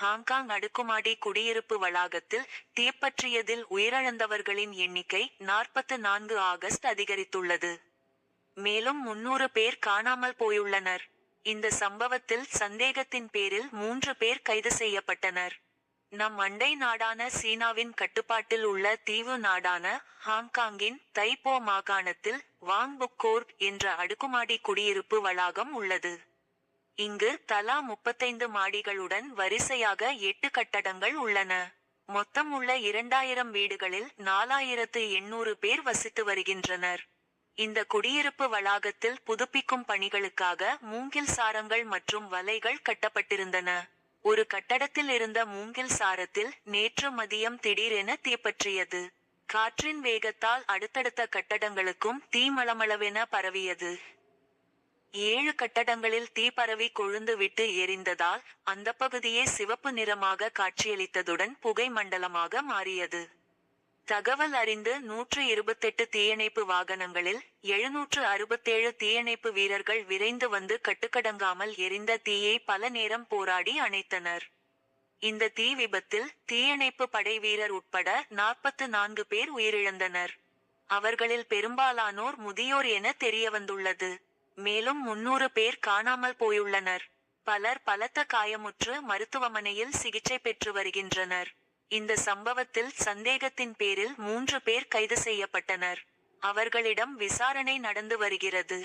Hong Kong அடுக்குமாடி குடியிருப்பு வளாகத்தில் தீப்பற்றியதில் உயிரிழந்தவர்களின் எண்ணிக்கை 44 ஆகஸ்ட் அதிகரித்துள்ளது. மேலும் 300 பேர் காணாமல் போயுள்ளனர். இந்த சம்பவத்தில் சந்தேகத்தின் பேரில் 3 பேர் கைது செய்யப்பட்டனர். நம் அண்டை நாடான சீனாவின் கட்டுப்பாட்டில் உள்ள தீவு நாடான ஹாங்காங்கின் தைப்போ மாகாணத்தில் வாங்புக்கோர்க் என்ற அடுக்குமாடி குடியிருப்பு வளாகம் உள்ளது. இங்கு தலா 35 மாடிகளுடன் வரிசையாக 8 கட்டடங்கள் உள்ளன. மொத்தம் உள்ள 2000 வீடுகளில் 4800 பேர் வசித்து வருகின்றனர். இந்த குடியிருப்பு வளாகத்தில் புதுப்பிக்கும் பணிகளுக்காக மூங்கில் சாரங்கள் மற்றும் வலைகள் கட்டப்பட்டிருந்தன. ஒரு கட்டடத்தில் இருந்த மூங்கில் சாரத்தில் நேற்று மதியம் திடீரென தீப்பற்றியது. காற்றின் வேகத்தால் அடுத்தடுத்த கட்டடங்களுக்கும் தீ மளமளவென பரவியது. 7 கட்டடங்களில் தீ பரவி கொழுந்து விட்டு எரிந்ததால் அந்த பகுதியே சிவப்பு நிறமாக காட்சியளித்ததுடன் புகை மண்டலமாக மாறியது. தகவல் அறிந்து 128 தீயணைப்பு வாகனங்களில் 767 தீயணைப்பு வீரர்கள் விரைந்து வந்து கட்டுக்கடங்காமல் எரிந்த தீயை பல நேரம் போராடி அணைத்தனர். இந்த தீ விபத்தில் தீயணைப்பு படை வீரர் உட்பட 44 பேர் உயிரிழந்தனர். அவர்களில் பெரும்பாலானோர் முதியோர் என தெரியவந்துள்ளது. மேலும் 300 பேர் காணாமல் போயுள்ளனர். பலர் பலத்த காயமுற்று மருத்துவமனையில் சிகிச்சை பெற்று வருகின்றனர். இந்த சம்பவத்தில் சந்தேகத்தின் பேரில் 3 பேர் கைது செய்யப்பட்டனர். அவர்களிடம் விசாரணை நடந்து வருகிறது.